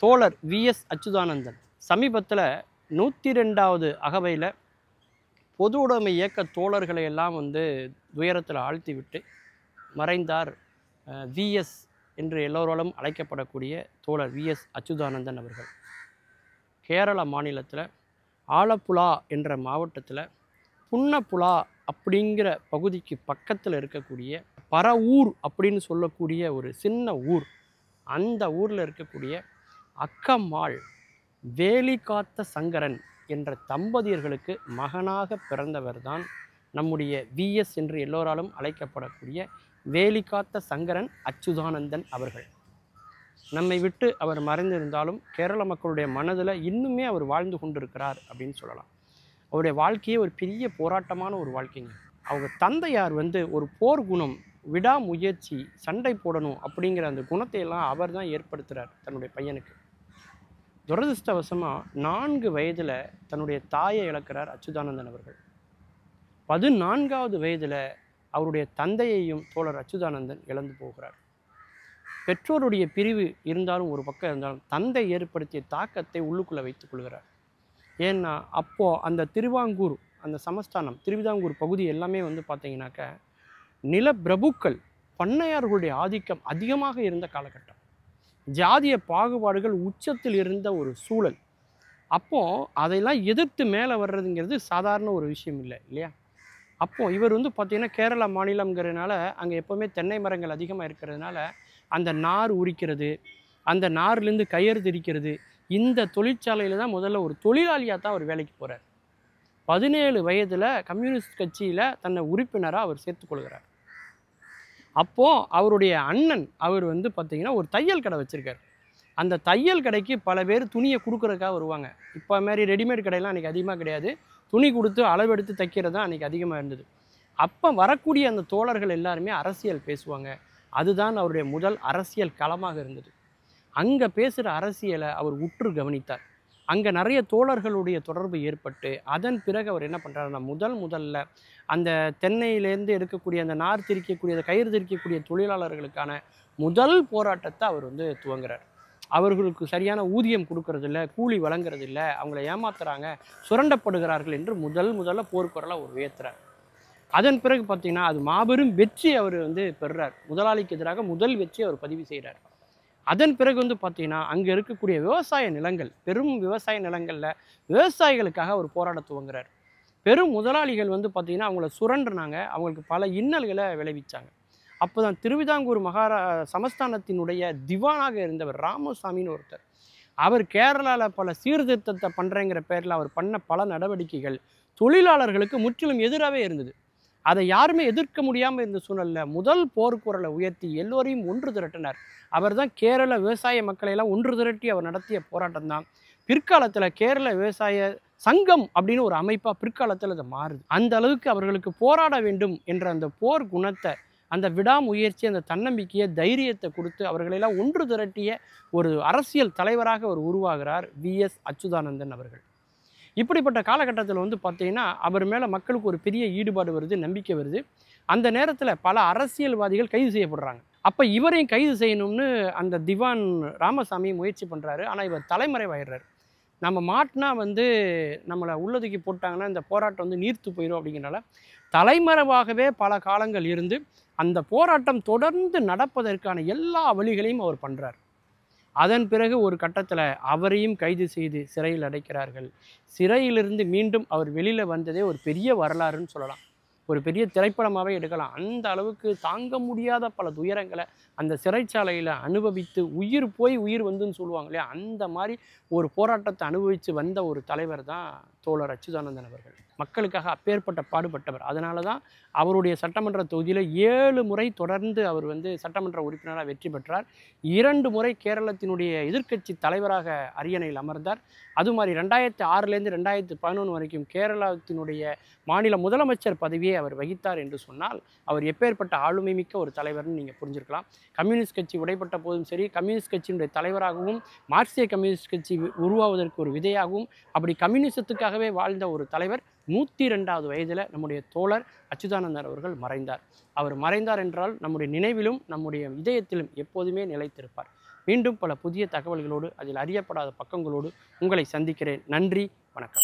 தோழர் விஎஸ் அச்சுதானந்தன் சமீபத்தில் 102வது அகவையில் பொது உடைமை இயக்க தோழர்களை எல்லாம் துயரத்தில் ஆழ்த்தி விட்டு மறைந்தார். விஎஸ் என்று எல்லோராலும் அழைக்கப்படக்கூடிய தோழர் விஎஸ் அச்சுதானந்தன் அவர்கள் கேரள மாநிலத்தில் ஆலப்புழா என்ற மாவட்டத்தில் புன்னப்புழா அப்படிங்கிற பகுதிக்கு பக்கத்தில் இருக்கக்கூடிய பரவூர் அப்படின்னு சொல்லக்கூடிய ஒரு சின்ன ஊர். அந்த ஊரில் இருக்கக்கூடிய அக்கம்மாள் வேலிகாத்த சங்கரன் என்ற தம்பதியர்களுக்கு மகனாக பிறந்தவர் தான் நம்முடைய விஎஸ் என்று எல்லோராலும் அழைக்கப்படக்கூடிய வேலிகாத்த சங்கரன் அச்சுதானந்தன் அவர்கள். நம்மை விட்டு அவர் மறைந்திருந்தாலும் கேரள மக்களுடைய மனதில் இன்னுமே அவர் வாழ்ந்து கொண்டிருக்கிறார் அப்படின்னு சொல்லலாம். அவருடைய வாழ்க்கையே ஒரு பெரிய போராட்டமான ஒரு வாழ்க்கைங்க. அவங்க தந்தையார் ஒரு போர் குணம், விடாமுயற்சி, சண்டை போடணும் அப்படிங்கிற அந்த குணத்தை எல்லாம் அவர் தான் ஏற்படுத்துகிறார் தன்னுடைய பையனுக்கு. துரதிருஷ்டவசமாக 4 வயதில் தன்னுடைய தாயை இழக்கிறார் அச்சுதானந்தன் அவர்கள். 14வது வயதில் அவருடைய தந்தையையும் தோழர் அச்சுதானந்தன் இழந்து போகிறார். பெற்றோருடைய பிரிவு இருந்தாலும் ஒரு பக்கம் இருந்தாலும் தந்தை ஏற்படுத்திய தாக்கத்தை உள்ளுக்குள்ளே வைத்துக் கொள்கிறார். ஏன்னா அப்போது அந்த திருவாங்கூர், அந்த சமஸ்தானம் திருவிதாங்கூர் பகுதி எல்லாமே பார்த்தீங்கன்னாக்க நிலப்பிரபுக்கள், பண்ணையார்களுடைய ஆதிக்கம் அதிகமாக இருந்த காலகட்டம். ஜாதிய பாகுபாடுகள் உச்சத்தில் இருந்த ஒரு சூழல். அப்போது அதையெல்லாம் எதிர்த்து மேலே வர்றதுங்கிறது சாதாரண ஒரு விஷயம் இல்லை இல்லையா? அப்போது இவர் பார்த்திங்கன்னா கேரள மாநிலங்கிறதுனால அங்கே எப்போவுமே தென்னை மரங்கள் அதிகமாக இருக்கிறதுனால அந்த நார் உரிக்கிறது, அந்த நார்லேருந்து கயிறு திரிக்கிறது, இந்த தொழிற்சாலையில் தான் முதல்ல ஒரு தொழிலாளியாக தான் அவர் வேலைக்கு போகிறார். 17 வயதில் கம்யூனிஸ்ட் கட்சியில் தன்னை உறுப்பினராக அவர் சேர்த்துக்கொள்கிறார். அப்போது அவருடைய அண்ணன் அவர் பார்த்திங்கன்னா ஒரு தையல் கடை வச்சுருக்கார். அந்த தையல் கடைக்கு பல பேர் துணியை கொடுக்குறதுக்காக வருவாங்க. இப்போ மாதிரி ரெடிமேட் கடையெல்லாம் அன்றைக்கி அதிகமாக கிடையாது. துணி கொடுத்து அளவெடுத்து தைக்கிறது தான் அன்றைக்கி அதிகமாக இருந்தது. அப்போ வரக்கூடிய அந்த தோழர்கள் எல்லாருமே அரசியல் பேசுவாங்க. அதுதான் அவருடைய முதல் அரசியல் களமாக இருந்தது. அங்கே பேசுகிற அரசியலை அவர் உற்று கவனித்தார். அங்கே நிறைய தோழர்களுடைய தொடர்பு ஏற்பட்டு அதன் பிறகு அவர் என்ன பண்ணுறாருன்னா முதல்ல அந்த தென்னையிலேருந்து எடுக்கக்கூடிய அந்த நார் திரிக்கக்கூடிய, அந்த கயிறு திரிக்கக்கூடிய தொழிலாளர்களுக்கான முதல் போராட்டத்தை அவர் துவங்குறார். அவர்களுக்கு சரியான ஊதியம் கொடுக்கறதில்ல, கூலி வழங்குறதில்ல, அவங்கள ஏமாத்துறாங்க, சுரண்டப்படுகிறார்கள் என்று முதல்ல போர்க்குரலை அவர் உயர்த்துறார். அதன் பிறகு பார்த்திங்கன்னா அது மாபெரும் வெற்றி அவர் பெறுறார். முதலாளிக்கு எதிராக முதல் வெற்றி அவர் பதிவு செய்கிறார். அதன் பிறகு பார்த்திங்கன்னா அங்கே இருக்கக்கூடிய விவசாய நிலங்கள், பெரும் விவசாய நிலங்களில் விவசாயிகளுக்காக அவர் போராட துவங்குறார். பெரும் முதலாளிகள் பார்த்திங்கன்னா அவங்கள சுரண்டுனாங்க, அவங்களுக்கு பல இன்னல்களை விளைவிச்சாங்க. அப்போ தான் திருவிதாங்கூர் சமஸ்தானத்தினுடைய திவானாக இருந்தவர் ராமசாமின்னு ஒருத்தர். அவர் கேரளாவில் பல சீர்திருத்தத்தை பண்ணுறேங்கிற பேரில் அவர் பண்ண பல நடவடிக்கைகள் தொழிலாளர்களுக்கு முற்றிலும் எதிராகவே இருந்தது. அதை யாருமே எதிர்க்க முடியாமல் இருந்த சூழலில் முதல் போர்க்குரலை உயர்த்தி எல்லோரையும் ஒன்று திரட்டினார். அவர் தான் கேரள விவசாய மக்களையெல்லாம் ஒன்று திரட்டி அவர் நடத்திய போராட்டம் தான் பிற்காலத்தில் கேரள விவசாய சங்கம் அப்படின்னு ஒரு அமைப்பாக பிற்காலத்தில் அது மாறுது. அந்த அளவுக்கு அவர்களுக்கு போராட வேண்டும் என்ற அந்த போர் குணத்தை, அந்த விடாமுயற்சி, அந்த தன்னம்பிக்கையை, தைரியத்தை கொடுத்து அவர்களெல்லாம் ஒன்று திரட்டிய ஒரு அரசியல் தலைவராக அவர் உருவாகிறார் விஎஸ் அச்சுதானந்தன் அவர்கள். இப்படிப்பட்ட காலகட்டத்தில் பார்த்தீங்கன்னா அவர் மேலே மக்களுக்கு ஒரு பெரிய ஈடுபாடு வருது, நம்பிக்கை வருது. அந்த நேரத்தில் பல அரசியல்வாதிகள் கைது செய்யப்படுறாங்க. அப்போ இவரையும் கைது செய்யணும்னு அந்த திவான் ராமசாமி முயற்சி பண்ணுறாரு. ஆனால் இவர் தலைமறைவாயிடுறார். நம்ம மாட்டினா நம்மளை உள்ளதுக்கு போட்டாங்கன்னா இந்த போராட்டம் நீர்த்து போயிடும் அப்படிங்கிறனால தலைமறைவாகவே பல காலங்கள் இருந்து அந்த போராட்டம் தொடர்ந்து நடப்பதற்கான எல்லா வழிகளையும் அவர் பண்ணுறார். அதன் பிறகு ஒரு கட்டத்தில் அவரையும் கைது செய்து சிறையில் அடைக்கிறார்கள். சிறையிலிருந்து மீண்டும் அவர் வெளியில் வந்ததே ஒரு பெரிய வரலாறுன்னு சொல்லலாம். ஒரு பெரிய திரைப்படமாகவே எடுக்கலாம். அந்த அளவுக்கு தாங்க முடியாத பல துயரங்களை அந்த சிறைச்சாலையில் அனுபவித்து உயிர் போய் உயிர் வந்துன்னு சொல்லுவாங்க இல்லையா, அந்த மாதிரி ஒரு போராட்டத்தை அனுபவித்து வந்த ஒரு தலைவர் தான் தோழர் அச்சுதானந்தன் அவர்கள். மக்களுக்காக அப்பேற்பட்ட பாடுபட்டவர். அதனால தான் அவருடைய சட்டமன்ற தொகுதியில் 7 முறை தொடர்ந்து அவர் சட்டமன்ற உறுப்பினராக வெற்றி பெற்றார். 2 முறை கேரளத்தினுடைய எதிர்க்கட்சி தலைவராக அரியணையில் அமர்ந்தார். அது மாதிரி 2006லேருந்து 2011 வரைக்கும் கேரளத்தினுடைய மாநில முதலமைச்சர் பதவியை அவர் வகித்தார் என்று சொன்னால் அவர் எப்பேற்பட்ட ஆளுமை மிக்க ஒரு தலைவர்னு நீங்கள் புரிஞ்சிருக்கலாம். கம்யூனிஸ்ட் கட்சி உடைப்பட்ட போதும் சரி, கம்யூனிஸ்ட் கட்சியினுடைய தலைவராகவும், மார்க்சிய கம்யூனிஸ்ட் கட்சி உருவாவதற்கு ஒரு விதையாகவும், அப்படி கம்யூனிசத்துக்காகவே வாழ்ந்த ஒரு தலைவர் 102வது வயதில் நம்முடைய தோழர் அச்சுதானந்தன் அவர்கள் மறைந்தார். அவர் மறைந்தார் என்றால் நம்முடைய நினைவிலும் நம்முடைய இதயத்திலும் எப்போதுமே நிலைத்திருப்பார். மீண்டும் பல புதிய தகவல்களோடு அதில் அறியப்படாத பக்கங்களோடு உங்களை சந்திக்கிறேன். நன்றி, வணக்கம்.